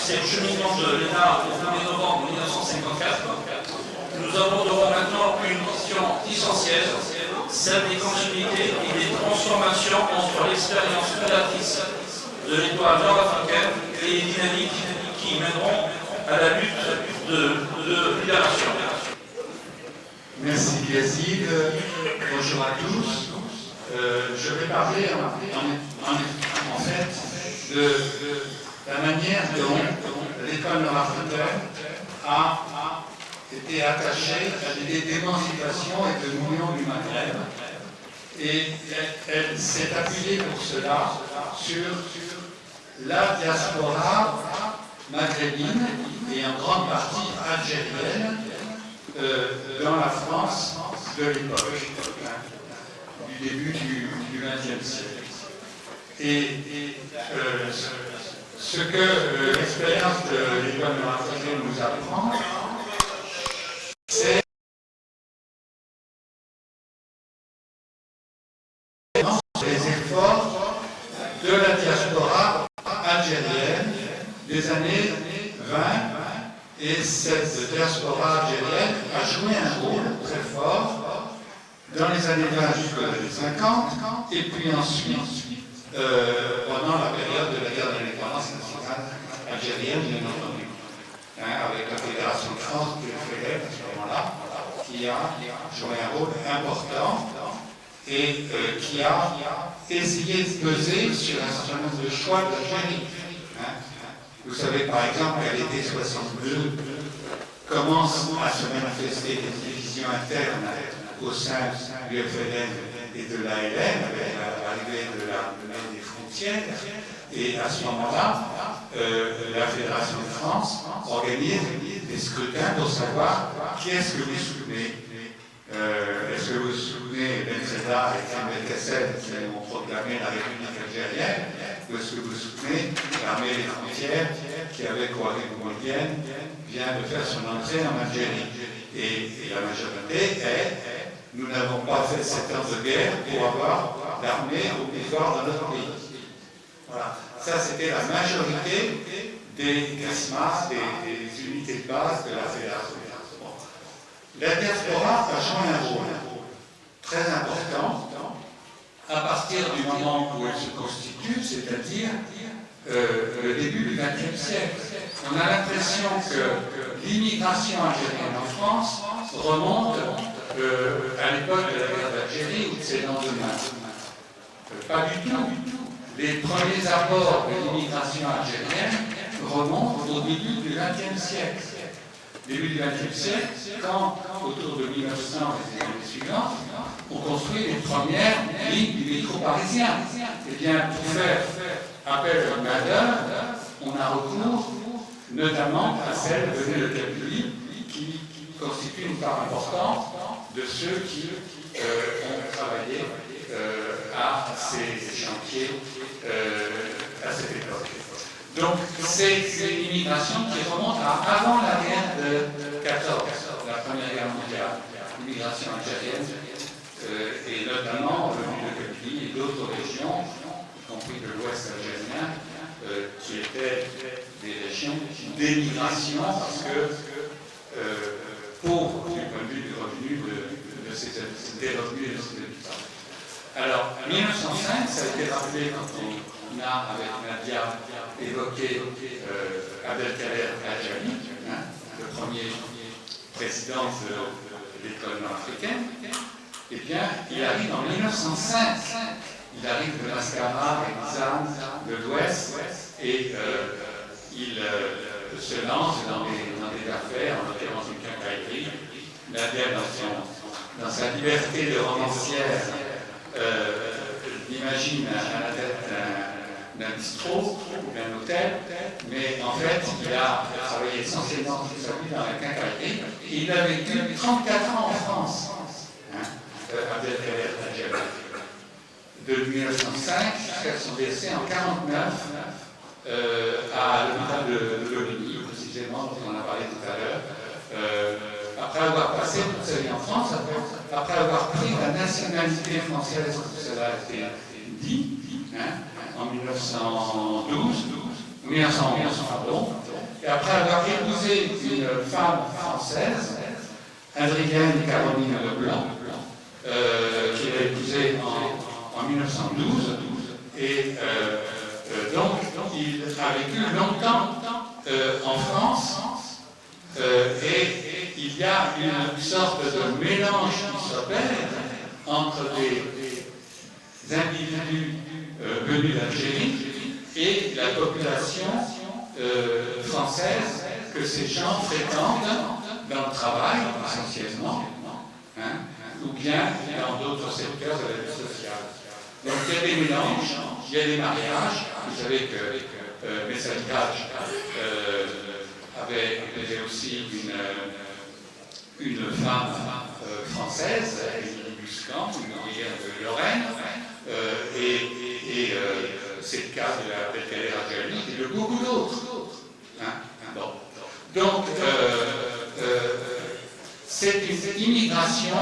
c'est le cheminement de l'État au 1er novembre 1954. Nous aborderons maintenant une question essentielle, celle des continuités et des transformations entre l'expérience fondatrice de l'Étoile nord-africaine et les dynamiques qui mèneront à la lutte de libération. Merci Yazid, bonjour à tous. Je vais parler en fait de la manière dont l'école nord-africaine a été attachée à l'idée d'émancipation et de l'union du Maghreb. Et elle s'est appuyée pour cela sur la diaspora maghrébine et en grande partie algérienne dans la France de l'époque, du début du XXe siècle. Et ce que l'expérience de l'école nord-africaine nous apprend, c'est les efforts de la diaspora algérienne des années 20, et cette diaspora algérienne a joué un rôle très fort dans les années 20 jusqu'aux années 50, et puis ensuite pendant la période de la guerre d'indépendance nationale algérienne, bien entendu, avec la Fédération de France, qui le fédère à ce moment-là, qui a joué un rôle important et qui a essayé de peser sur un certain nombre de choix de l'Algérie. Vous savez par exemple qu'à l'été 62 commencent à se manifester des divisions internes au sein du FLN et de l'ALN, avec l'arrivée de l'armée des frontières, et à ce moment-là, la Fédération de France organise des scrutins pour savoir qui est-ce que vous soutenez. Est-ce que vous vous souvenez Benzeda et Kamel Kassel qui ont proclamé la République algérienne, ou est-ce que vous vous souvenez l'armée des frontières qui, avec Ouari Boumediene, vient de faire son entrée en Algérie? Et la majorité est: nous n'avons pas fait 7 ans de guerre pour avoir l'armée au plus fort dans notre pays. Voilà. Ça, c'était la majorité des CASMA, des unités de base de la Fédération. La diaspora a joué un rôle très important à partir du moment où elle se constitue, c'est-à-dire le début du XXe siècle. On a l'impression que l'immigration algérienne en France remonte à l'époque de la guerre d'Algérie ou de ses lendemains. Pas du tout. Les premiers apports de l'immigration algérienne remontent au début du XXe siècle. Début du XXe siècle, quand, autour de 1900 et des années suivantes, on construit les premières lignes du métro parisien. Eh bien, pour faire appel à une main-d'œuvre, on a recours notamment à celle venue de Kabylie, qui constitue une part importante de ceux qui ont travaillé à ces chantiers à cette époque. Donc, c'est une immigration qui remonte à avant la guerre de 14, la Première Guerre mondiale, l'immigration algérienne, et notamment venue de Kabylie et d'autres régions, y compris de l'Ouest algérien, qui étaient des régions d'émigration, parce que pauvres du point de vue du revenu des revenus de ces habitants. Alors, 1905, ça a été rappelé quand on a, avec Nadia, évoqué Abdelkader Adjani, le premier président de l'école nord-africaine. Eh bien, il arrive en 1905. Il arrive de Mascara, Exam, de l'Ouest, et il se lance dans des affaires, en l'occurrence une quincaillerie. Nadia, dans sa liberté de romancière, imagine à la tête d'un bistrot ou d'un hôtel, mais en fait, il a travaillé essentiellement toute sa vie dans la quincaillerie, et il a vécu 34 ans en France, Abdelkader Adjani, de 1905 jusqu'à son décès en 1949 à l'hôpital de Lomini, précisément, dont on a parlé tout à l'heure. Après avoir passé toute sa vie en France, après avoir pris la nationalité française, comme cela a été dit, en 1911, pardon, Et après avoir épousé une femme française, Adrienne Caroline Leblanc, qu'il a épousée en 1912, et donc il a vécu longtemps en France, et il y a une sorte de mélange qui s'opère entre des individus venus d'Algérie et la population française que ces gens fréquentent dans le travail, essentiellement, ou bien dans d'autres secteurs de la vie sociale. Donc il y a des mélanges, il y a des mariages. Vous savez que Messal Hadj avait aussi une femme française, Émilie Buscan, une ouvrière de Lorraine, et c'est le cas de la Abdelkader Adjali et de beaucoup d'autres. Bon. Donc, c'est une immigration,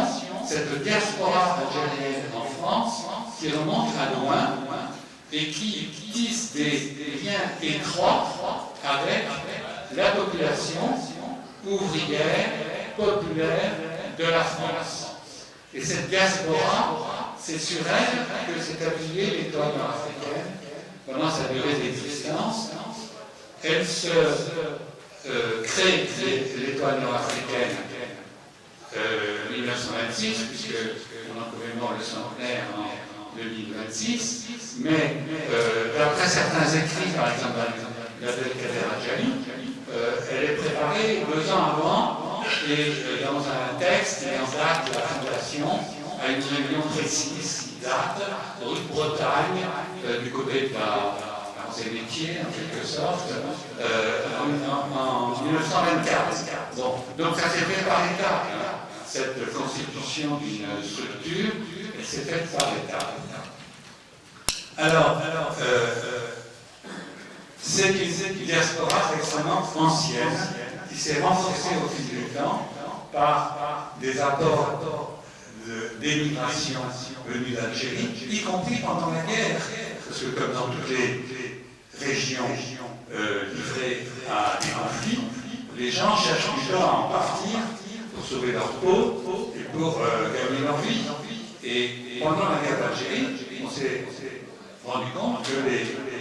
cette diaspora algérienne en France, qui remonte à loin et qui tisse des liens étroits avec la population ouvrière, populaire de la France. Et cette diaspora, c'est sur elle que s'est appuyée l'étoile nord-africaine pendant sa durée d'existence. Elle se crée l'étoile nord-africaine 1926, puisque on en commémore le centenaire en 2026, mais d'après certains écrits, par exemple d'Abdelkader Adjali, elle est préparée 2 ans avant, et dans un texte et en date de la fondation, à une réunion précise qui date, rue de Bretagne, du côté de ses métiers, en quelque sorte, en 1924. Bon, donc ça s'est fait par étapes. Cette constitution d'une structure, elle s'est faite par étapes. Alors, c'est une diaspora extrêmement ancienne qui s'est renforcée au fil du temps par des apports d'émigration venus d'Algérie, y compris pendant la guerre, parce que comme dans toutes les régions livrées à des conflits, les gens cherchent plutôt à en partir pour sauver leur peau et pour gagner leur vie. Et pendant la guerre d'Algérie, on s'est rendu compte que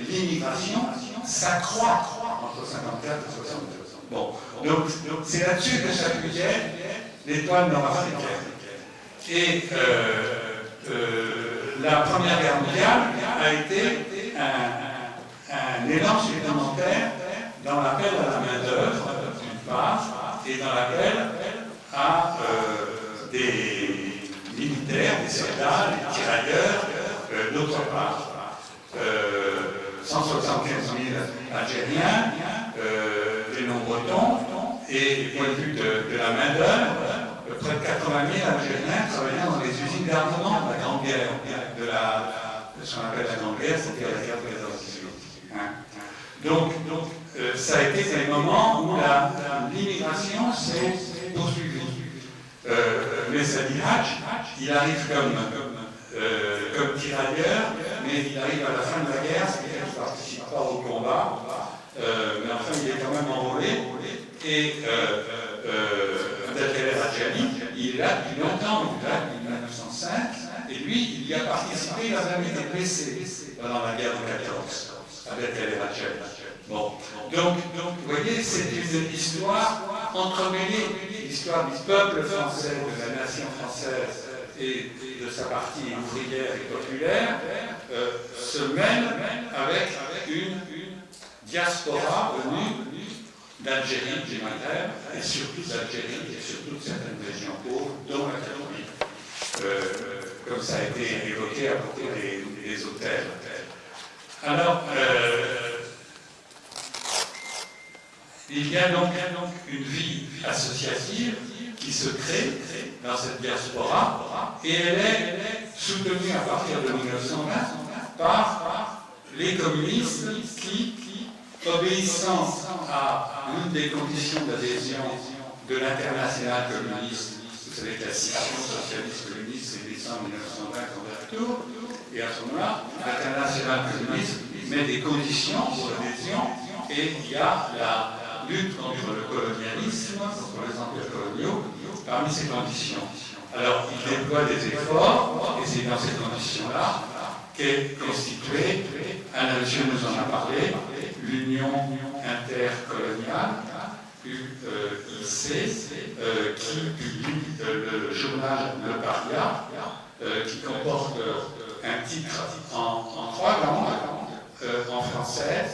l'immigration s'accroît entre 54 et 62. Bon, donc c'est là-dessus que s'appuyait l'étoile nord-africaine. Et la Première Guerre mondiale a été un élan supplémentaire dans l'appel à la main-d'œuvre, d'une part, et dans l'appel à des militaires, des soldats, des tirailleurs, d'autre part. 175 000 Algériens, des non-bretons, et du point de vue de la main-d'œuvre, près de 80 000 Algériens travaillant dans les usines d'armement de la Grande Guerre, de ce qu'on appelle la Grande Guerre, c'était la guerre de 14-18. Donc, ça a été des moments où l'immigration s'est poursuivie. Messal Hadj, il arrive comme tirailleur, mais il arrive à la fin de la guerre, c'est-à-dire qu'il ne participe pas au combat, mais enfin il est quand même enrôlé. Et Abdelkader Adjali, il est là depuis longtemps, il est là depuis 1905, et lui, il y a participé, il a même été blessé pendant la guerre de 14, Abdelkader Adjali. Bon, donc, vous voyez, c'est une histoire entremêlée, l'histoire du peuple français, de la nation française et de sa partie ouvrière et populaire, se mêle avec une diaspora venue d'Algérie, du Maghreb, et surtout d'Algérie, et surtout de certaines régions pauvres, dont la Calédonie, comme ça a été évoqué à propos des hôtels. Alors, il y a donc une vie associative qui se crée dans cette diaspora, et elle est soutenue à partir de 1920 par les communistes qui, obéissant à l'une des conditions d'adhésion de l'internationale communiste, vous savez que la scission socialiste communiste c'est décembre 1920 en retour, et à ce moment-là, l'internationale communiste met des conditions pour l'adhésion, et il y a lutte contre le colonialisme, contre les empires coloniaux, parmi ces conditions. Alors, il déploie des efforts, et c'est dans ces conditions-là qu'est constituée, Alain Monsieur nous en a parlé, l'Union intercoloniale, UIC, qui publie le journal Le Paria, qui comporte un titre en 3 langues, en français,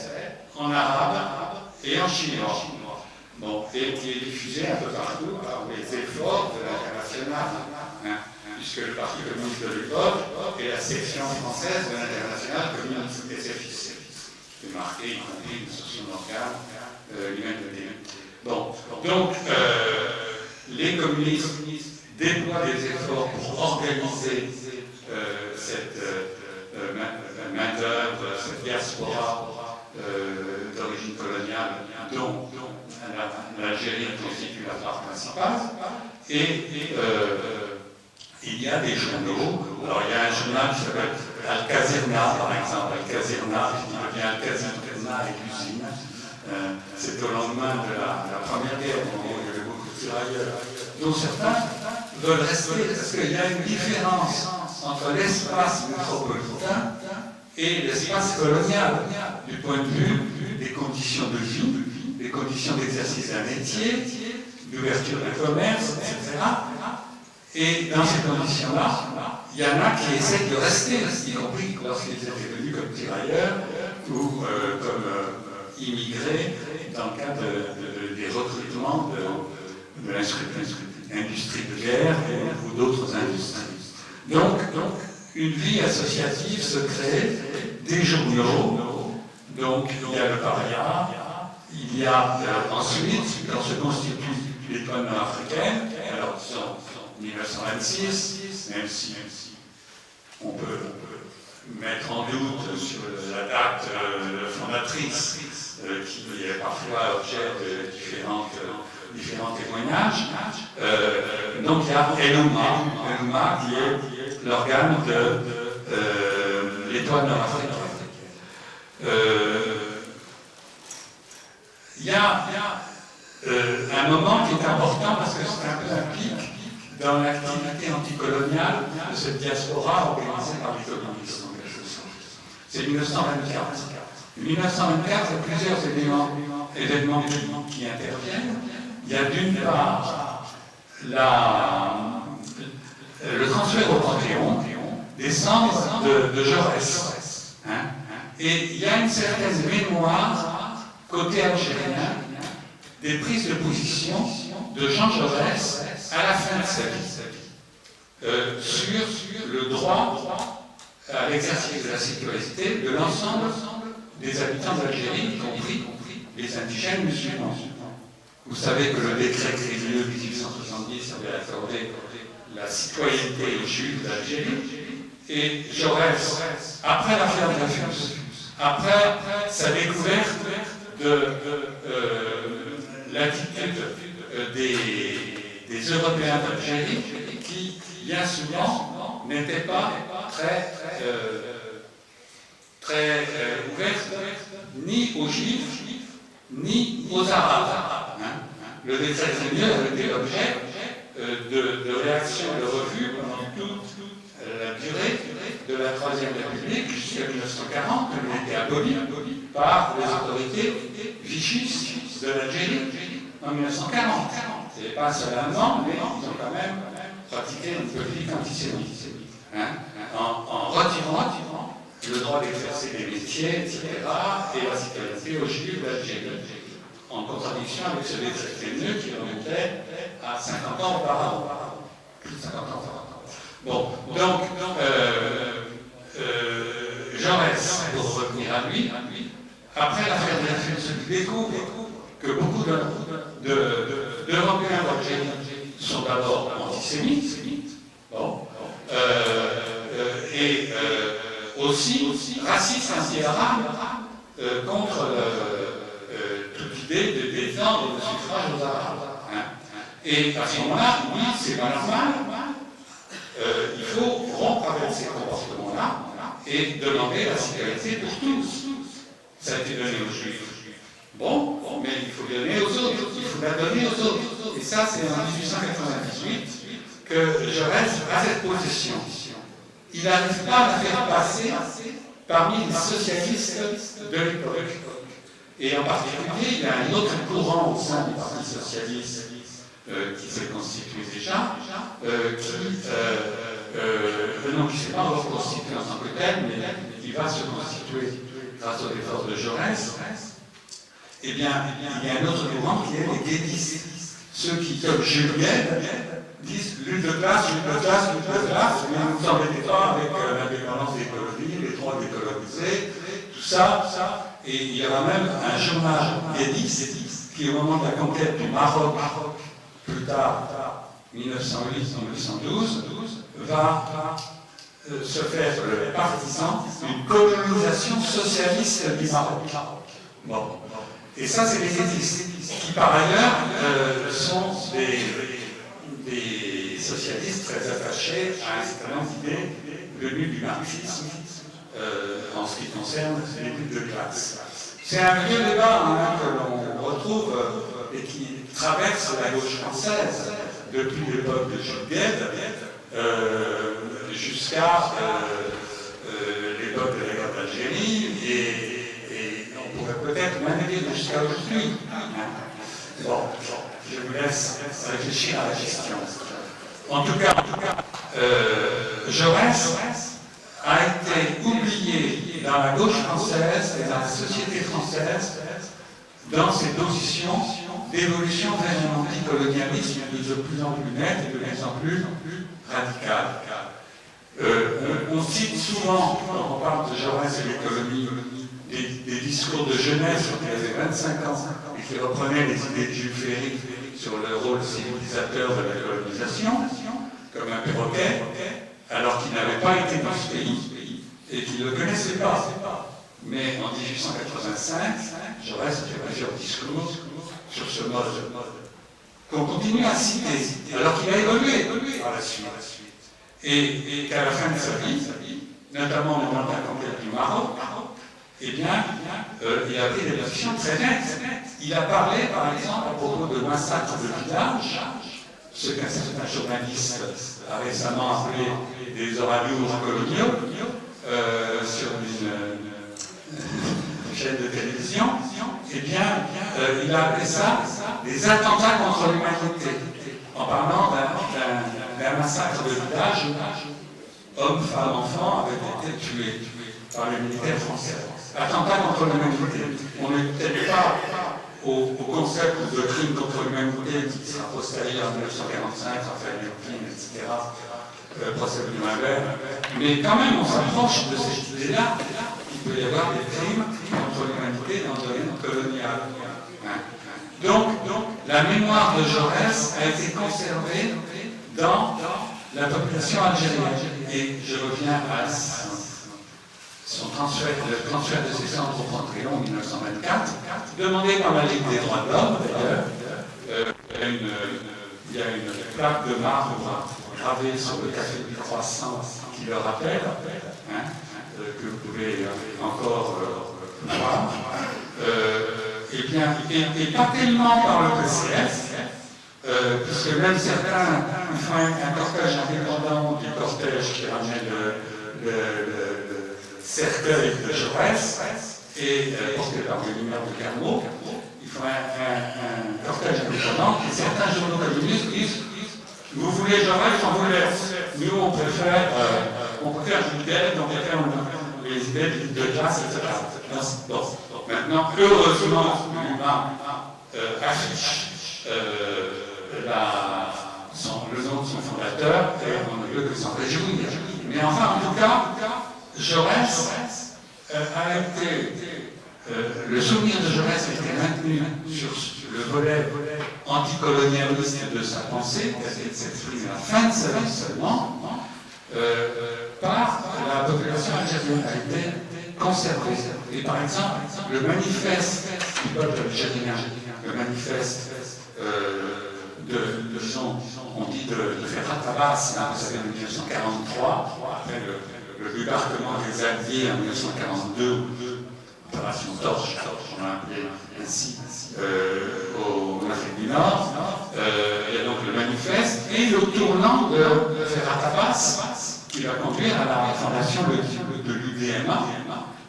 en arabe et en chinois. Bon, et qui est diffusé un peu partout par les efforts de l'Internationale, puisque le Parti communiste de l'époque est la section française de l'Internationale communiste SFIC, qui est marqué, y compris sur son organe, l'humanité. Bon, donc, les communistes déploient des efforts pour organiser cette main-d'œuvre, cette diaspora d'origine coloniale dont l'Algérie constitue la part principale. Et il y a des journaux. Alors il y a un journal qui s'appelle Al-Kazirna, par exemple. Al-Kazirna, qui devient Al-Kazirna et l'usine. C'est au lendemain de la Première Guerre, où il y avait beaucoup de tirailleurs, dont certains veulent rester, parce qu'il y a une différence entre l'espace métropolitain et l'espace colonial, du point de vue des conditions de vie, des conditions d'exercice d'un métier, d'ouverture d'un commerce, etc. Et dans ces conditions-là, il y en a qui essaient de rester, y compris lorsqu'ils étaient venus comme tirailleurs ou comme immigrés dans le cadre des recrutements de l'industrie de guerre ou d'autres industries. Donc, une vie associative se crée, des journaux, donc il y a le Paria, il y a ensuite, quand se constitue l'Étoile nord-africaine, alors disons 1926, même si on peut mettre en doute sur la date fondatrice, qui est parfois objet de différents témoignages. Donc il y a ENUMA qui est l'organe de l'Étoile nord-africaine. Il y a un moment qui est important parce que c'est un peu un pic dans l'activité anticoloniale de cette diaspora organisée par les communistes. C'est 1924. En 1924, il y a plusieurs événements qui interviennent. Il y a d'une part le transfert au Panthéon des cendres de Jaurès. Et il y a une certaine mémoire, côté algérien, des prises de position de Jean Jaurès à la fin de sa vie, sur le droit à l'exercice de la sécurité de l'ensemble des habitants d'Algérie, y compris les indigènes musulmans. Vous savez que le décret Crémieux de 1870 avait accordé la citoyenneté aux Juifs d'Algérie, et Jaurès, après l'affaire Dreyfus, après sa découverte de l'attitude des Européens d'Algérie, qui bien souvent n'étaient pas très ouvertes ni aux Juifs ni aux Arabes. Le décret Crémieux a été l'objet de réactions de refus pendant toute la durée de la Troisième République jusqu'à 1940, où il a été aboli par les autorités vichistes de l'Algérie en 1940. Ce n'est pas un seul allemand, mais ils ont quand même pratiqué une politique antisémite, en retirant le droit d'exercer des métiers, etc., et la citoyenneté aux Juifs d'Algérie, en contradiction avec ce décret Crémieux qui remontait à 50 ans auparavant. Plus de 50 ans auparavant. Bon, donc, Jaurès, pour revenir à lui, après l'affaire Dreyfus, découvre que beaucoup d'Européens d'Algérie sont d'abord antisémites, bon, et aussi racistes anti-arabes contre toute idée de défendre le suffrage aux Arabes. Et à ce moment-là, oui, c'est pas normal. Il faut rompre avec ces comportements-là et demander la sécurité pour tous. Ça a été donné aux Juifs Bon, mais il faut donner aux autres, il faut la donner aux autres. Et ça, c'est en 1898 que Jaurès a cette position. Il n'arrive pas à la faire passer parmi les socialistes de l'époque. Et en particulier, il y a un autre courant au sein du Parti socialiste qui s'est constitué déjà, qui ne s'est pas encore constitué en tant que tel, mais qui va se constituer grâce aux efforts de Jaurès. Eh bien, il y a un autre courant qui est les guédistes. Ceux qui, comme Julien, disent lutte de classe, mais vous ne vous embêtez pas avec l'indépendance des colonies, les droits des colonisés, tout ça. Et il y aura même un journal guédiste qui, au moment de la conquête du Maroc, plus tard, 1908-1912, va se faire le partisan d'une colonisation socialiste du Maroc. Bon. Et ça, c'est les guédistes, qui par ailleurs sont des socialistes très attachés à un certain nombre d'idées venues du marxisme en ce qui concerne les luttes de classe. C'est un vieux débat que l'on retrouve et qui traverse la gauche française depuis l'époque de Jules Guesde jusqu'à l'époque de la guerre d'Algérie et on pourrait peut-être même dire jusqu'à aujourd'hui. Bon, je vous laisse réfléchir à la question. En tout cas, Jaurès a été oublié dans la gauche française et dans la société française dans ses positions d'évolution vers un anticolonialisme de plus en plus net et de plus en plus radical. On cite souvent, quand on parle de Jaurès et l'économie, des discours de jeunesse qui avaient 25 ans et qui reprenaient les idées de Jules Ferry sur le rôle civilisateur de la colonisation, comme un perroquet, alors qu'il n'avait pas été dans ce pays et qu'il ne le connaissait pas. Mais en 1885, Jaurès a fait plusieurs discours sur ce mode qu'on continue à citer, alors qu'il a évolué par la suite. Et qu'à la fin de sa vie, notamment au moment de la conquête du Maroc, eh bien, il a pris des positions très nettes. Il a parlé, par exemple, à propos de massacres de village, ce qu'un certain journaliste a récemment appelé des oradours coloniaux, sur une chaîne de télévision. Eh bien, il a appelé ça des attentats contre l'humanité, en parlant d'un massacre de village où hommes, femmes, enfants avaient été tués par les militaires français. Attentat contre l'humanité. On n'est peut-être pas au concept de crime contre l'humanité qui sera postérieur en 1945, Raphaël Leclerc, etc., procès de Nuremberg, mais quand même on s'approche de cette idée-là qu'il peut y avoir des crimes contre l'humanité dans le domaine colonial. Donc, la mémoire de Jaurès a été conservée dans la population algérienne. Et je reviens à le transfert de ses cendres au Panthéon en 1924, demandé par la Ligue des droits de l'homme, d'ailleurs. Il y a une plaque de marbre gravée sur le café du Croissant qui le rappelle, que vous pouvez encore voir. Et pas tellement par le PCF, puisque même certains font un cortège indépendant du cortège qui ramène le cercueil de Jaurès et porté par le lumière de Carnot. Ils font un cortège indépendant et certains journaux communistes disent vous voulez Jaurès, on vous laisse. Nous on préfère Jules Guesde, on préfère les idées de classe, etc. Bon. Maintenant, heureusement, l'UMA affiche le nom de son fondateur et on ne peut que s'en réjouir. Mais enfin, en tout cas, Jaurès a été. Le souvenir de Jaurès a été maintenu sur le volet anticolonialiste de sa pensée, qui s'exprime à la fin de sa vie seulement, par la population algérienne, a été conservée. Et par exemple, le manifeste du peuple algérien, le manifeste on dit de Ferhat Abbas, vous savez, en 1943, après le débarquement des Alliés en 1942 opération Torche, on l'a appelé ainsi en Afrique du Nord. Il y a donc le manifeste et le tournant de Ferhat Abbas qui va conduire à la fondation de l'UDMA,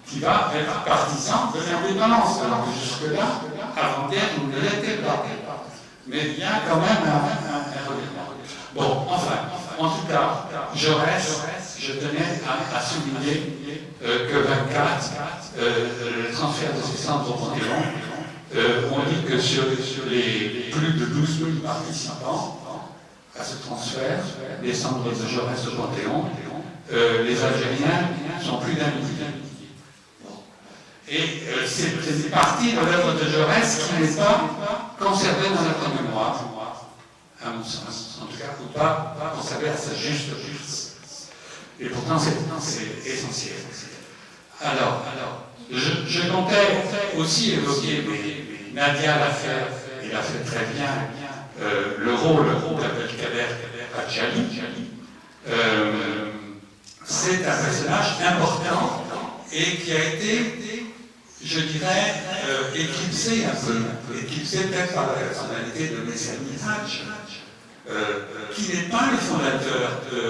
qui va être partisan de l'indépendance. Alors que jusque-là, avant-guerre, on ne l'était pas. Mais il y a quand même un revirement. Bon, enfin, en tout cas, je tenais à souligner que 24, le transfert de ces cendres au Panthéon, on dit que sur les plus de 12 000 participants à ce transfert, les cendres de Jaurès au Panthéon, les Algériens sont plus d'un millier. Et c'est une partie de l'œuvre de Jaurès qui n'est pas conservée dans notre mémoire, à mon sens, en tout cas, ou pas conservée à sa juste place. Et pourtant, c'est essentiel. Alors, je comptais aussi évoquer, mais Nadia l'a fait, et l'a fait très bien, le rôle d'Abdelkader Adjali. C'est un personnage important et qui a été, je dirais, éclipsé un peu, éclipsé peut-être par la personnalité de Messani Hadj, qui n'est pas le fondateur de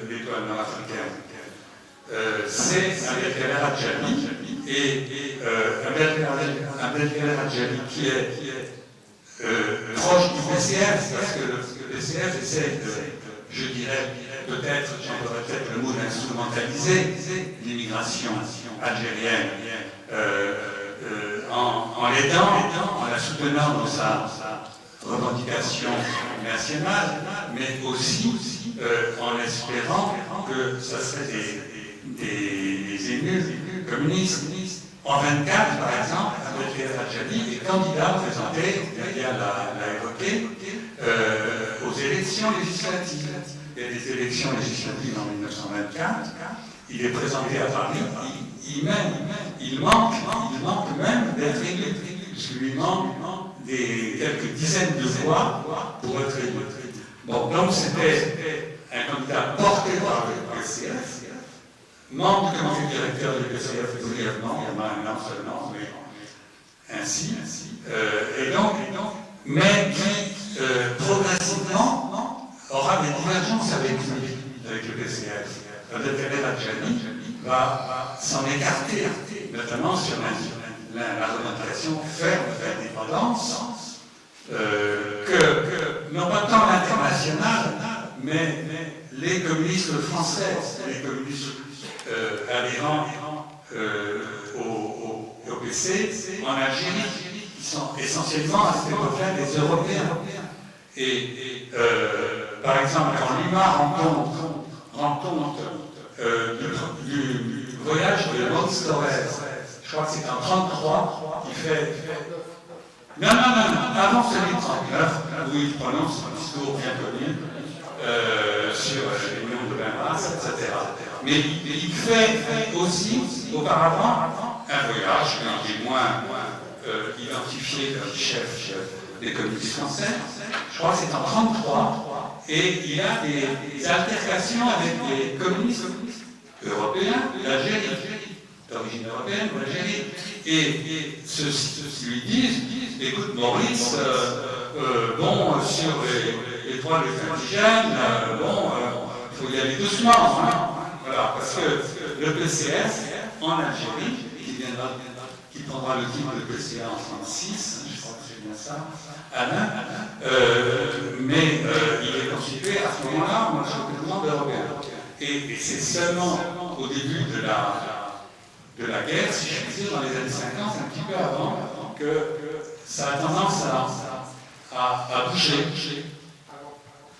l'étoile nord-africaine. C'est Abdelkader Adjali, et Abdelkader Adjali qui est proche du PCF, parce que le PCF essaie de, je dirais, peut-être, j'aurais peut-être le mot d'instrumentaliser l'immigration algérienne en l'aidant, en la soutenant dans sa revendication nationale, mais aussi en espérant que ça serait des élus communistes. En 24, par exemple, Abdelkader Adjali est candidat présenté, Nadia l'a évoqué, aux élections législatives. Il y a des élections législatives en 1924, il est présenté à Paris, il manque même d'être élu, puisqu'il lui manque quelques dizaines de voix pour être élu. Bon, donc c'était un candidat porté par le PCF, membre du comité directeur du PCF brièvement, il y en a un an seulement, mais ainsi, et donc, mais qui progressivement aura des divergences avec le PCF. Abdelkader Adjali va s'en écarter, notamment sur la revendication ferme d'indépendance, que non pas tant l'international, mais les communistes français, les communistes adhérents au PC en Algérie, qui sont essentiellement à cette époque-là des Européens. Et par exemple, quand Lima rend compte du voyage de Mons Torres, je crois que c'est en 1933, il fait... Non, avant celui de 1939, où il prononce un discours bien connu sur l'union de Benras, etc. Mais il fait aussi, auparavant, un voyage qui est moins identifié comme chef des communistes français. Je crois que c'est en 1933, et il a des altercations avec des communistes européens d'Algérie, d'origine européenne d'Algérie. Et ceux-ci lui disent, écoute Maurice, sur les droits des indigènes, il faut y aller doucement, hein. Voilà, parce que le PCF en Algérie, qui prendra le titre de PCA en 1936, je crois que c'est bien ça, Alain, mais il est constitué à ce moment-là en championnat européen. Et c'est seulement au début de la guerre, si je puis dire, dans les années 50, un petit peu avant, que ça a tendance à bouger.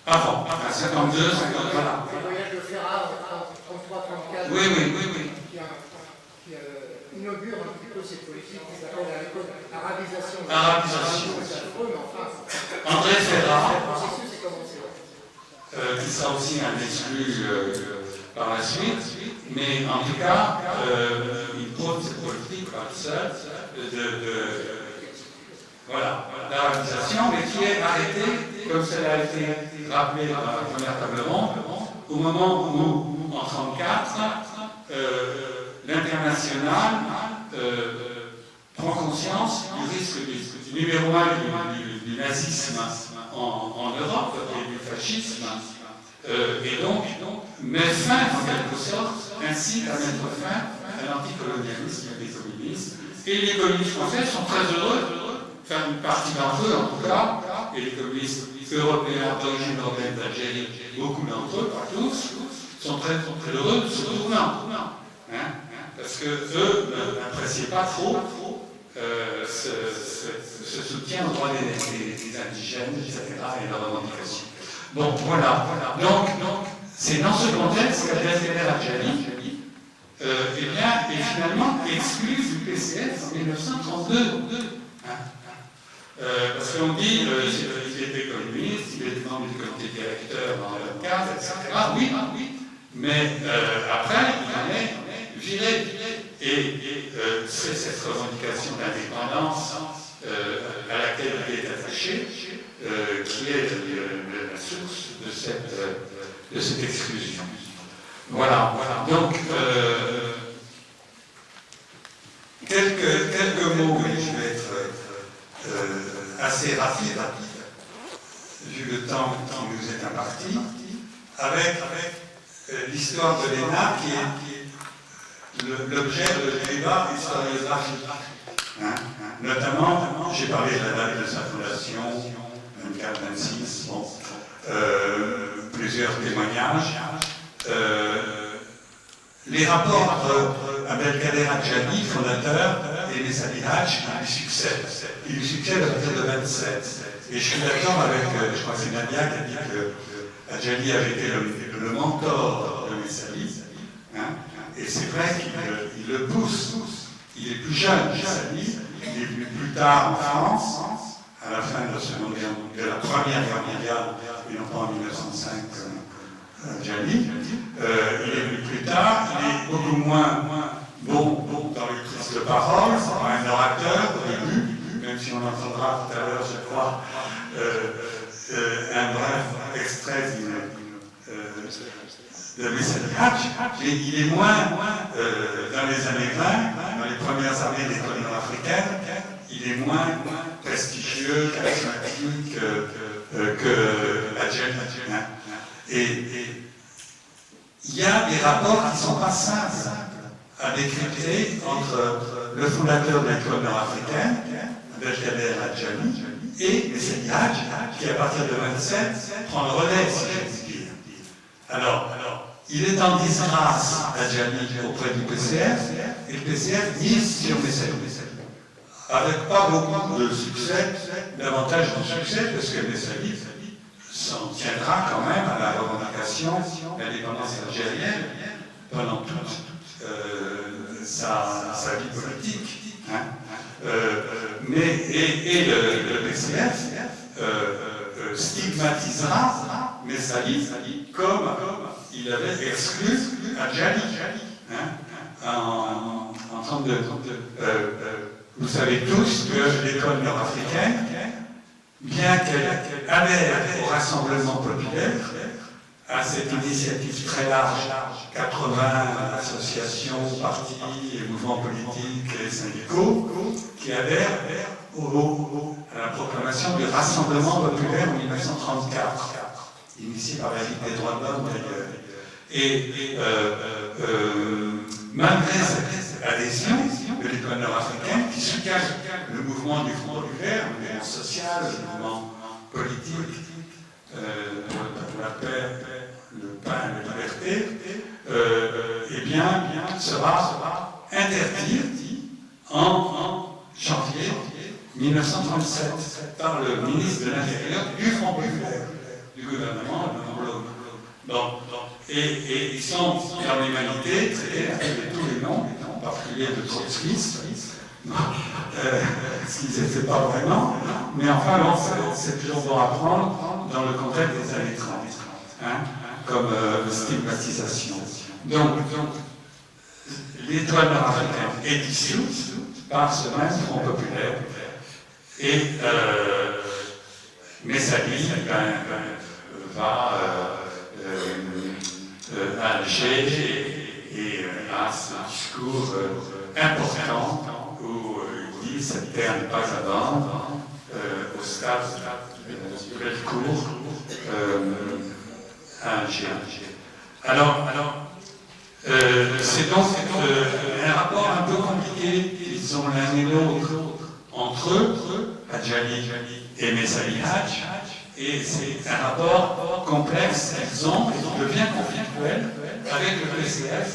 Avant, à 52, 50, voilà. Le voyage de Ferrat en 33-34. Oui. Qui inaugure un petit peu cette politique qui s'appelle à l'époque arabisation. Arabisation. André Ferrat, qui sera aussi un exclu par la suite, mais en tout cas, il prône cette politique par le seul d'arabisation, mais qui est arrêtée, comme cela a été rappelé dans la première table ronde, au moment où, en 1934, l'international prend conscience du risque numéro un du nazisme en Europe et du fascisme, et donc met fin, en quelque sorte, incite à mettre fin à l'anticolonialisme des communistes. Et les communistes français sont très heureux, enfin une partie d'entre eux en tout cas, et les communistes européens d'origine européenne d'Algérie, beaucoup d'entre eux, pas tous, sont très heureux de ce tournant. Parce que eux n'appréciaient pas trop ce soutien aux droits des indigènes, etc., et leurs revendications. Bon, voilà. Donc c'est dans ce contexte qu'Abdelkader Adjali est finalement exclu du PCF en 1932. Parce qu'on dit qu'il était communiste, il était membre du comité directeur en 1924, etc. Oui. Mais après, il en est viré. Et c'est cette revendication d'indépendance à laquelle il est attaché qui est la source de cette exclusion. Voilà. Donc, quelques mots, mais je vais être assez rapide, vu le temps qui nous est imparti, avec l'histoire de l'ENA qui est l'objet de débat historiographique. Notamment, j'ai parlé de la date de sa fondation, 24-26, plusieurs témoignages. Les rapports entre Abdelkader Adjali, fondateur, et Messali Hadj, il lui succède à partir de 27. Et je suis d'accord avec, je crois que c'est Nadia qui a dit que Adjali avait été le mentor de Messali. Et c'est vrai qu'il le pousse. Il est plus jeune, Messali. Il est venu plus tard en France, à la fin de la Première Guerre mondiale, et non pas en 1905 comme Adjali. Il est venu plus tard, il est beaucoup moins bon dans les prises de parole, c'est pas un orateur au début, même si on entendra tout à l'heure, je crois, un bref extrait de Messali Hadj, et il est moins, dans les années 20, dans les premières années des colonies africaines, il est moins prestigieux, charismatique que Adjali. Et il y a des rapports qui ne sont pas simples à décrypter entre le fondateur de l'école nord-africaine, Abdelkader Adjali, et Messali Hadj, qui à partir de 27 prend le relais, si je puis dire. Alors, il est en disgrâce, Adjali, auprès du PCF, et le PCF mise sur Messali. Avec pas beaucoup de succès, davantage de succès, parce que Messali s'en tiendra quand même à la revendication de l'indépendance algérienne pendant toute sa vie politique. Et le PCF stigmatisera Messali comme il avait exclu Adjali. En 32. Vous savez tous que l'école nord-africaine, bien qu'elle adhère au Rassemblement populaire, à cette initiative très large, 80 associations, partis et mouvements politiques et syndicaux, qui adhèrent à la proclamation du Rassemblement populaire en 1934, initié par la Ligue des droits de l'homme d'ailleurs. Et malgré cette adhésion de l'école nord-africaine, qui soutient le mouvement du Front populaire, le mouvement social, le mouvement politique, la paix, le pain, la liberté, eh bien, sera interdit en janvier 1937 par le ministre de l'Intérieur du Front populaire, du gouvernement de Bon. Et ils sont dans l'humanité traités avec tous les noms, en particulier de trotskistes, ce qu'ils n'étaient pas vraiment, mais enfin, bon, c'est toujours bon à prendre dans le contexte des années 30, comme stigmatisation. Donc l'étoile nord-africaine est dissoute par ce même Front populaire, et Messali va à Alger et à a ce discours important où il dit cette terre n'est pas à vendre au stade de Bellecour à Alger. Alors c'est donc un rapport un peu compliqué qu'ils ont l'un et l'autre entre eux, Adjali et Messaï Hadj, et c'est un rapport complexe qu'ils ont, qui devient conflictuel avec le PCF,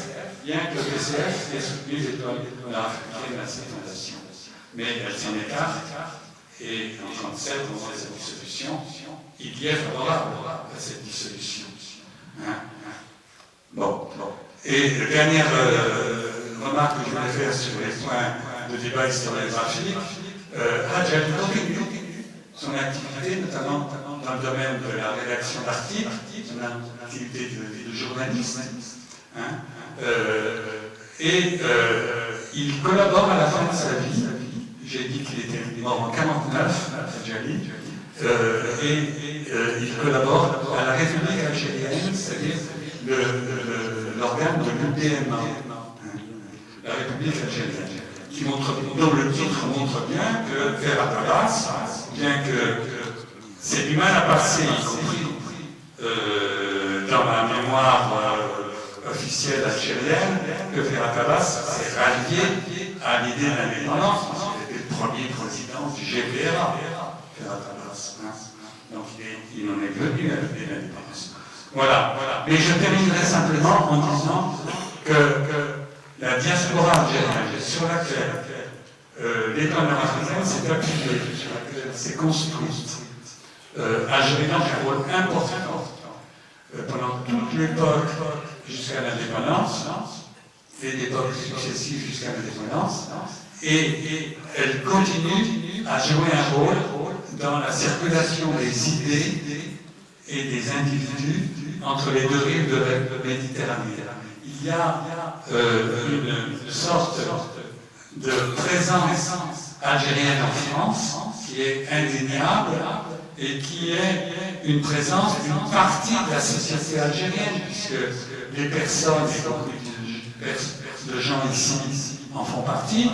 bien que le PCF ait soutenu l'étoile africaine à cette fondation. Mais elle s'en écarte, et en 1937, on voit cette dissolution, il y est favorable à cette dissolution. Bon. Et dernière remarque que je voulais faire sur les points de débat historiographique, Adjali continue son activité, notamment dans le domaine de la rédaction d'articles, son activité de journaliste, et il collabore à la fin de sa vie. J'ai dit qu'il était mort en 1949, Adjali, et il collabore à la République algérienne, c'est-à-dire l'organe de l'UDMA, la République algérienne, dont le titre montre bien que Ferhat Abbas, bien que c'est du mal à passer, y compris dans la mémoire officielle algérienne, que Ferhat Abbas s'est rallié à l'idée d'indépendance, parce qu'il était le premier président du GPRA, Ferhat Abbas. Donc il en est venu à l'idée d'indépendance. Voilà. Mais je terminerai simplement en disant que la diaspora algérienne sur laquelle l'État nord-africain s'est appuyé, sur laquelle s'est construite, a joué donc un rôle important pendant toute l'époque jusqu'à l'indépendance, et l'époque successive jusqu'à l'indépendance, et elle continue à jouer un rôle dans la circulation des idées et des individus entre les deux rives de la Méditerranée. Il y a une sorte de présence algérienne en France qui est indéniable et qui est une présence d'une partie de la société algérienne, puisque les personnes, y compris de gens ici, en font partie,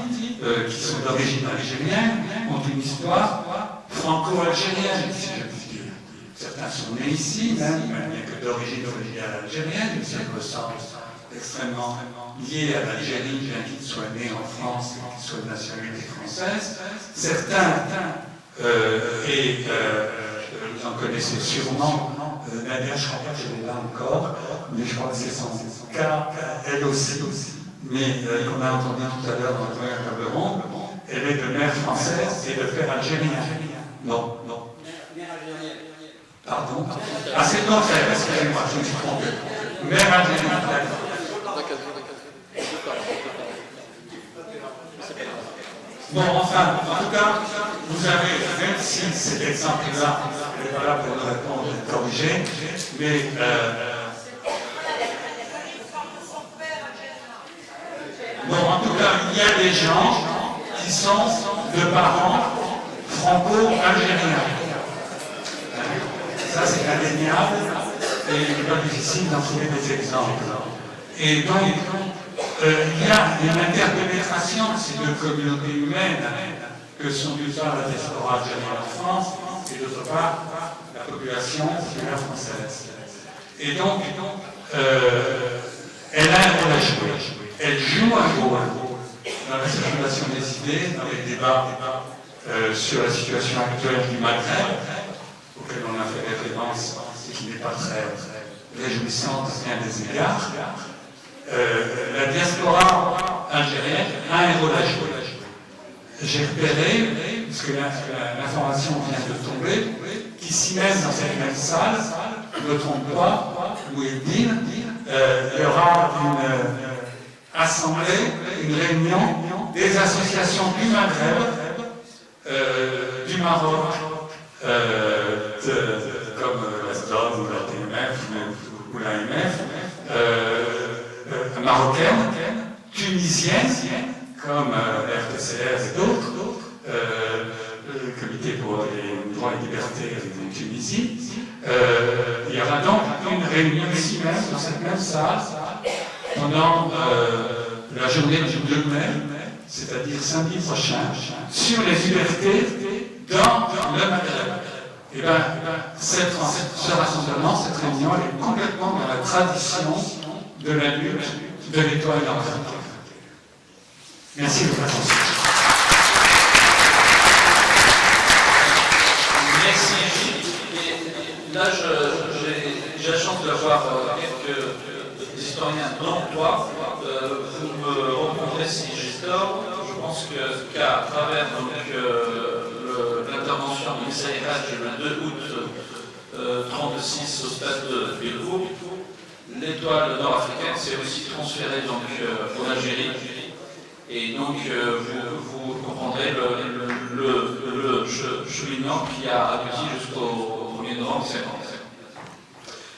qui sont d'origine algérienne, ont une histoire franco-algérienne, si je puis dire. Certains sont nés ici, même, bien que d'origine familiale algérienne, une circonstance extrêmement liée à l'Algérie, bien qu'ils soient nés en France, qu'ils soient de nationalité française. Certains, et vous en connaissez sûrement, Nadia, je ne crois pas qu'elle est là encore, mais je crois que c'est son cas, elle aussi, mais qu'on a entendu tout à l'heure dans le table ronde, elle est de mère française et de père algérien. Non. Mère algérienne. Pardon. Ah, c'est le contraire, excusez-moi, je me suis trompé. Mère algérienne, d'accord. Bon, enfin, en tout cas, vous avez, même si cet exemple-là n'est pas là pour nous répondre et corriger, mais bon, en tout cas, il y a des gens qui sont de parents franco-algériens. Ça, c'est indéniable et il n'est pas difficile d'en trouver des exemples. Et donc, il y a une interpénétration de ces deux communautés humaines que sont d'une part la diaspora algérienne en France et d'autre part la population populaire française. Et donc, elle a un rôle à jouer. Elle joue un rôle dans la circulation des idées, dans les débats sur la situation actuelle du Maghreb, auquel on a fait référence et qui n'est pas très réjouissante à bien des égards. La diaspora algérienne a un rôle à jouer. J'ai repéré, puisque l'information vient de tomber, qu'ici même dans cette même salle, je ne me trompe pas, Louis-Edine, il y aura une assemblée, une réunion des associations du Maghreb, du Maroc, comme la SDOM ou la TMF ou l'AMF, marocaine, tunisienne, comme RTCR et d'autres, le Comité pour les droits et libertés de Tunisie. Il y aura donc une réunion ici même, dans cette même salle, pendant la journée du 2 mai, c'est-à-dire samedi prochain, sur les libertés dans le Maghreb. Et bien, ce rassemblement, cette réunion, elle est complètement dans la tradition de la lutte de l'étoile nord-africaine. Merci de votre attention. Merci Gilles. Et là, j'ai la chance d'avoir quelques historiens, dont toi. Vous me reprendrez si j'ai tort. Je pense qu'à travers l'intervention de Missa Hadj le 2 août 1936 au stade de Bilbourg, l'étoile nord-africaine s'est aussi transférée donc, en Algérie. Et donc, vous comprendrez le cheminement qui a abouti jusqu'au 1er novembre 50.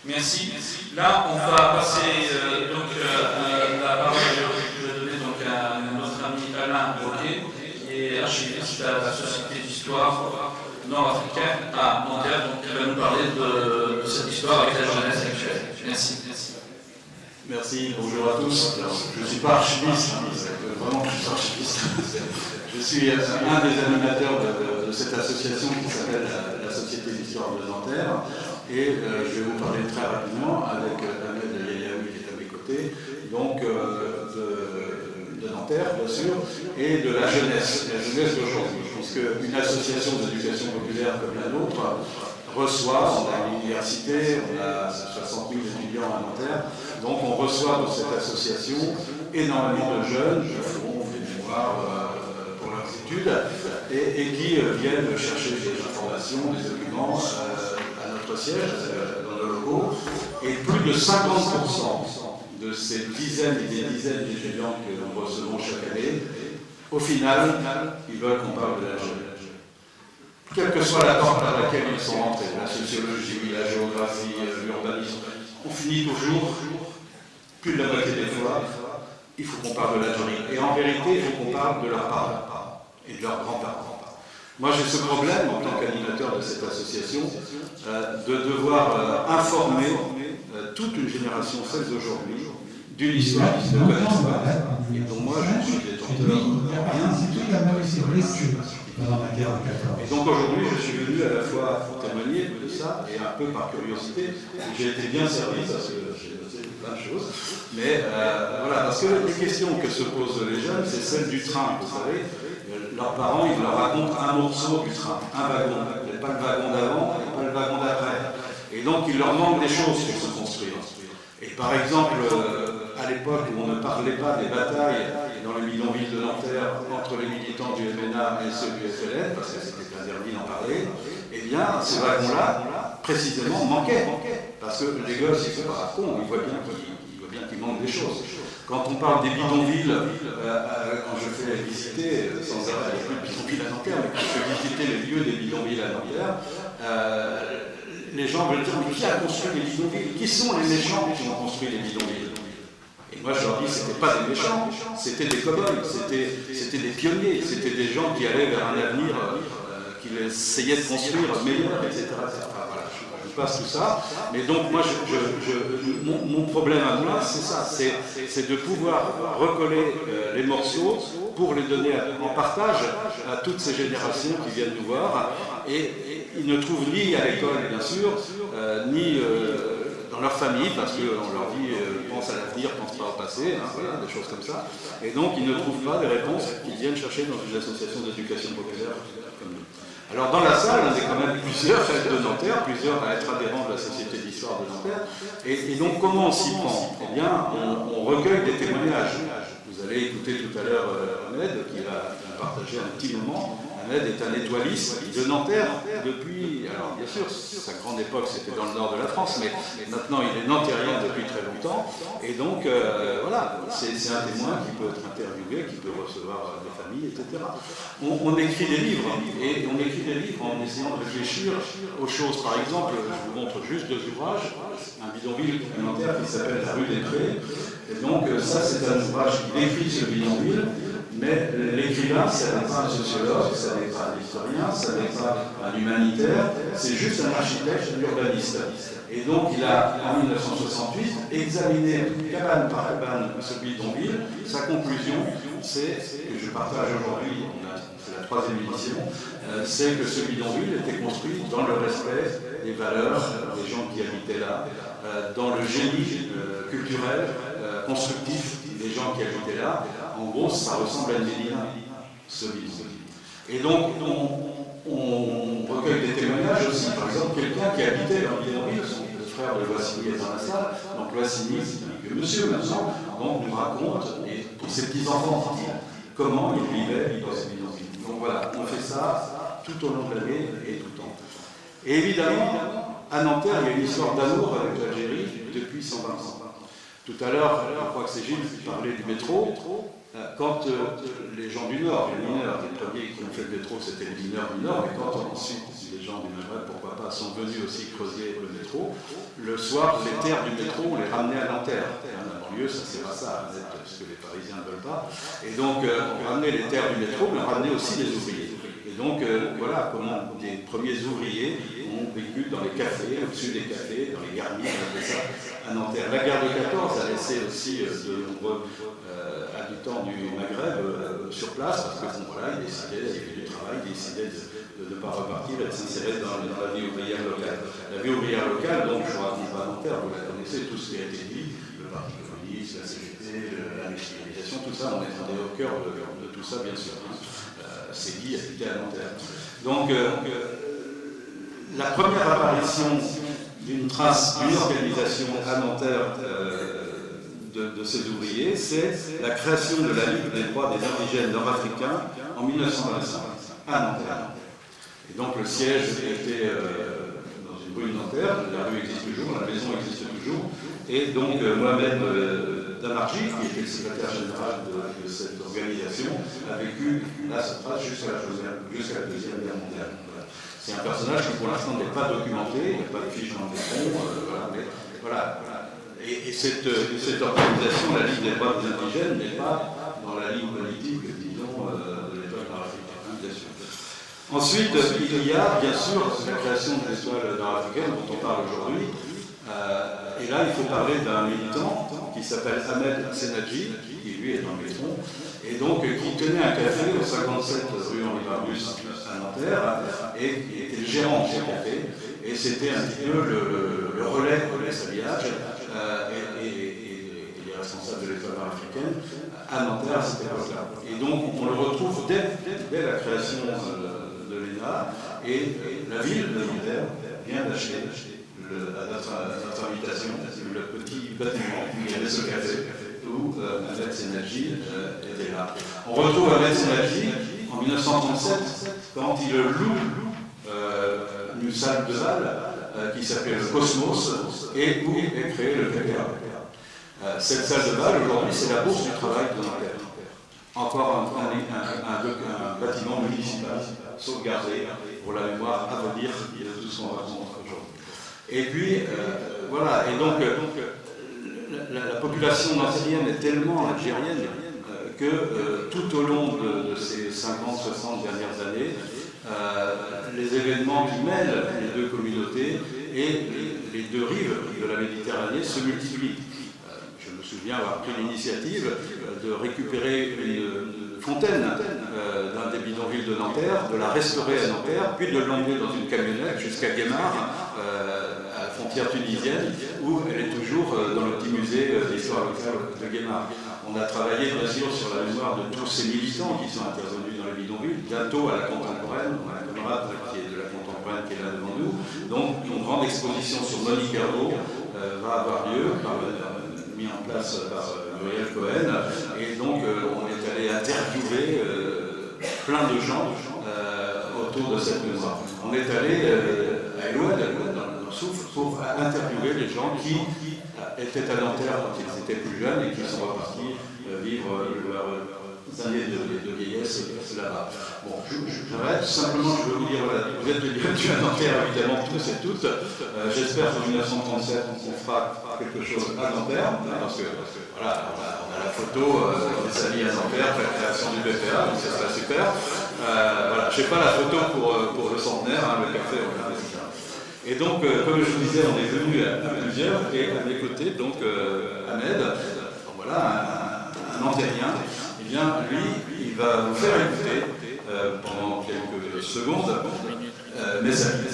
Merci. Là, on va passer donc la parole, je vais donner donc à notre ami Alain Roquet, qui est archiviste à la Société d'Histoire nord-africaine à Nanterre, donc qui va nous parler de cette histoire avec la jeunesse actuelle. Merci. Merci, bonjour à tous. Alors, je ne suis pas archiviste, vraiment je suis archiviste. Je suis un des animateurs de cette association qui s'appelle la Société d'Histoire de Nanterre. Et je vais vous parler très rapidement avec Ahmed Yayaoui qui est à mes côtés, donc de Nanterre bien sûr, et de la jeunesse d'aujourd'hui. Puisque une association d'éducation populaire comme la nôtre reçoit, on a une université, on a 60 000 étudiants à Nanterre, donc on reçoit dans cette association énormément de jeunes qui font des mémoires pour leurs études et qui viennent chercher des informations, des documents à notre siège, dans nos locaux, et plus de 50% de ces dizaines et des dizaines d'étudiants que nous recevons chaque année, au final, ils veulent qu'on parle de la jeunesse. Quelle que soit la porte par laquelle ils sont rentrés, la sociologie, la géographie, l'urbanisme, on finit toujours, plus de la moitié des fois, il faut qu'on parle de l'Algérie. Et en vérité, il faut qu'on parle de leurs parents et de leurs grands-parents. Moi, j'ai ce problème, en tant qu'animateur de cette association, de devoir informer toute une génération, celle d'aujourd'hui, d'une histoire qu'ils ne connaissent pas. Et donc moi, je suis détenteur Et donc aujourd'hui, je suis venu à la fois témoigner de ça, et un peu par curiosité. J'ai été bien servi, parce que j'ai noté plein de choses. Mais voilà, parce que les questions que se posent les jeunes, c'est celle du train, vous savez. Leurs parents, ils leur racontent un morceau du train, un wagon. Il n'y a pas le wagon d'avant, il n'y a pas le wagon d'après. Et donc, il leur manque des choses pour se construire. Et par exemple, à l'époque où on ne parlait pas des batailles dans les bidonvilles de Nanterre entre les militants du MNA et ceux du FLN, parce que c'était interdit d'en parler, eh bien, ces wagons-là, précisément, manquaient. Parce que les gosses, ils ne sont pas cons, ils voient bien qu'il manque des choses. Quand on parle des bidonvilles, quand je fais visiter, sans arrêt, il n'y a plus de bidonvilles à Nanterre, mais quand je fais visiter les lieux des bidonvilles à Nanterre, les gens veulent dire, mais qui a construit les bidonvilles? Qui sont les méchants qui ont construit les bidonvilles? Et moi je leur dis, ce n'étaient pas des méchants, c'était des cow-boys, c'était des pionniers, c'était des gens qui allaient vers un avenir qu'ils essayaient de construire meilleur, etc. Voilà, je passe tout ça. Mais donc moi, mon problème à moi, c'est ça, c'est de pouvoir recoller les morceaux pour les donner en partage à toutes ces générations qui viennent nous voir. Et ils ne trouvent ni à l'école, bien sûr, ni dans leur famille, parce qu'on leur dit pense à l'avenir, pense pas au passé, hein, voilà, des choses comme ça. Et donc ils ne trouvent pas des réponses qu'ils viennent chercher dans une association d'éducation populaire comme nous. Alors dans la salle, on est quand même plusieurs de Nanterre, plusieurs à être adhérents de la Société d'Histoire de Nanterre. Et donc comment on s'y prend? Eh bien, on recueille des témoignages. Vous allez écouter tout à l'heure Ahmed, qui va partager un petit moment. Ahmed est un étoiliste de Nanterre depuis, alors bien sûr, sa grande époque c'était dans le nord de la France, mais maintenant il est nantérien depuis très longtemps, et donc voilà, c'est un témoin qui peut être interviewé, qui peut recevoir des familles, etc. On écrit des livres, et on écrit des livres en essayant de réfléchir aux choses. Par exemple, je vous montre juste deux ouvrages, un bidonville à Nanterre qui s'appelle La rue des Prés, et donc ça c'est un ouvrage qui décrit ce bidonville, Mais l'écrivain, ça n'est pas un sociologue, ça n'est pas un historien, ça n'est pas un humanitaire, c'est juste un architecte urbaniste. Et donc il a, en 1968, examiné cabane par cabane ce bidonville. Sa conclusion, c'est, que je partage aujourd'hui, c'est la 3e édition, c'est que ce bidonville était construit dans le respect des valeurs des gens qui habitaient là, dans le génie culturel, constructif des gens qui habitaient là. En gros, ça ressemble à une médina, ce bidonville. Et donc, on recueille des témoignages aussi, par exemple, quelqu'un qui habitait dans le bidonville, le frère de Loissini est dans la salle, donc Loissini, c'est un vieux monsieur maintenant, donc nous raconte, et pour ses petits-enfants, comment il vivait dans ce bidonville. Donc voilà, on fait ça tout au long de l'année et tout le temps. Et évidemment, à Nanterre, il y a une histoire d'amour avec l'Algérie depuis 120 ans. Tout à l'heure, je crois que c'est Gilles qui parlait du métro. Quand les gens du Nord, les mineurs, les premiers qui ont fait le métro, c'était les mineurs du Nord, mais quand ensuite les gens du Maghreb, pourquoi pas, sont venus aussi creuser le métro, le soir, les terres du métro, on les ramenait à Nanterre. La banlieue, ça sert à ça, ce que les Parisiens ne veulent pas. Et donc, on ramenait les terres du métro, mais on ramenait aussi des ouvriers. Et donc, voilà comment des premiers ouvriers ont vécu dans les cafés, au-dessus des cafés, dans les garnis, on appelait ça, à Nanterre. La guerre de 14 a laissé aussi de nombreux habitants du Maghreb sur place, parce que bon, voilà, ils décidaient, il y avait du travail, ils décidaient de ne pas repartir et de s'insérer dans la vie ouvrière locale. La vie ouvrière locale, donc je ne raconte pas Nanterre, vous la connaissez, tout ce qui a été dit, le Parti communiste, la CGT, la nationalisation, tout ça, on est au cœur de tout ça, bien sûr. C'est qui habitait à Nanterre. Donc, la première apparition d'une trace, d'une organisation à Nanterre de ces ouvriers, c'est la création de la Ligue des droits des indigènes nord-africains en 1925, à Nanterre. Et donc le siège était dans une rue de Nanterre, la rue existe toujours, la maison existe toujours, et donc Mohamed Damarji, qui était le secrétaire général de cette organisation, a vécu là cette trace jusqu'à la Deuxième Guerre mondiale. Voilà. C'est un personnage qui pour l'instant n'est pas documenté, il n'y a pas de fiche dans le fond, mais voilà. Et cette organisation, la Ligue des droits des indigènes, n'est pas dans la ligne politique, disons, de l'étoile nord-africaine, bien sûr. Ensuite, il y a bien sûr la création de l'étoile nord-africaine dont on parle aujourd'hui. Et là, il faut parler d'un militant qui s'appelle Ahmed Senadji, qui lui est dans le métro, et donc qui tenait un café au 57 rue Henri Barbus à Nanterre, et qui était le gérant de ce café, et c'était un petit peu le relais de l'habillage et les responsables de l'étoile nord-africaine à Nanterre à cette époque-là. Et donc, on le retrouve dès la création de l'ENA, et la ville de Nanterre vient d'acheter à notre invitation, le petit bâtiment qui avait ce café où Ahmed Senadji était là. On retrouve Ahmed Senadji en 1937 quand il loue une salle de bal qui s'appelle le Cosmos et où est créé le KPA. Cette salle de bal aujourd'hui c'est la Bourse du travail de Nanterre. Encore un bâtiment municipal sauvegardé pour la mémoire à venir de tout ce qu'on raconte aujourd'hui. Et puis, voilà, et donc la population nantérienne est tellement algérienne que tout au long de ces 50-60 dernières années, les événements qui mêlent les deux communautés et les deux rives de la Méditerranée se multiplient. Je me souviens avoir pris l'initiative de récupérer une fontaine d'un des bidonvilles de Nanterre, de la restaurer à Nanterre, puis de l'emmener dans une camionnette jusqu'à Guémar, à la frontière tunisienne, où elle est toujours dans le petit musée d'histoire locale de Guémar. On a travaillé bien sûr sur la mémoire de tous ces militants qui sont intervenus dans les bidonvilles, bientôt à la contemporaine, on a un camarade qui est de la contemporaine qui est là devant nous. Donc une grande exposition sur Monique Herbeau va avoir lieu, mis en place par Muriel Cohen, et donc on est allé interviewer plein de gens autour de cette mémoire. On est allé à Eloued, dans le Souffle, pour interviewer les gens qui étaient à Nanterre quand ils étaient plus jeunes et qui sont repartis vivre leurs années de vieillesse là-bas. Bon, j'arrête. Simplement, je veux vous dire, voilà, vous êtes bienvenus à Nanterre, évidemment, tous et toutes. J'espère qu'en 1937, on fera quelque chose à Nanterre, parce que voilà, la photo des amis à Ampère, la création du BPA, donc ça serait super. Voilà, je n'ai pas la photo pour le centenaire, hein, le café, on verra déjà. Et donc, comme je vous disais, on est venu à plusieurs, et à mes côtés, donc Ahmed, voilà, un Antérien, eh bien, lui, il va vous faire écouter pendant quelques secondes mes amis.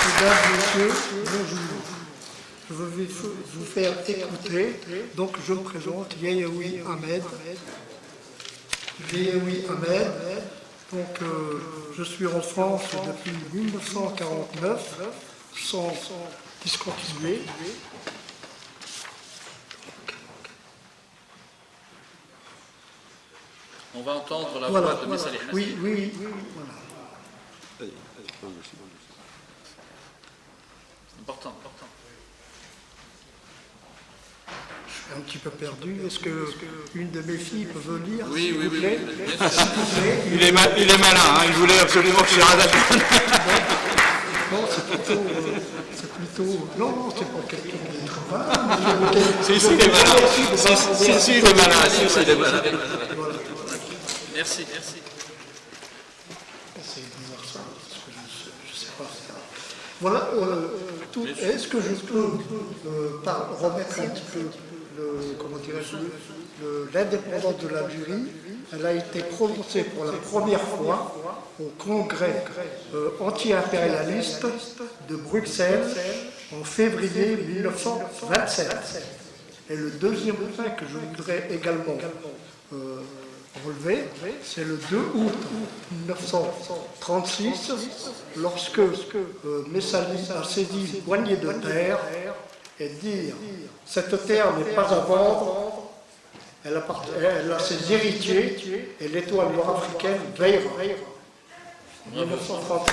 Mesdames, messieurs, bonjour. Je vais vous faire écouter. Donc, je me présente, Yeyaoui Ahmed. Yeyaoui Ahmed. Donc, je suis en France depuis 1949, sans discontinuer. On va entendre la voix de Messali Hassan. Oui, voilà. Important. Je suis un petit peu perdu. Est-ce que une de mes filles peut lire? Oui, s'il vous plaît? bien sûr. Il est malin, hein, il voulait absolument que je radasse. Non, c'est plutôt. Non, c'est pas quelqu'un de travail. Si, il est malin. Si, il est malin. Voilà. Merci. C'est bizarre ça, parce que je sais pas faire. Voilà, est-ce que je peux remettre un petit peu l'indépendance de l'Algérie? Elle a été prononcée pour la première fois au congrès anti-impérialiste de Bruxelles en février 1927. Et le deuxième point que je voudrais également relevé, c'est le 2 août 1936, lorsque Messali a saisi une poignée de terre et dit « Cette terre n'est pas à vendre, elle a ses héritiers et l'étoile nord-africaine veillera. » 1936.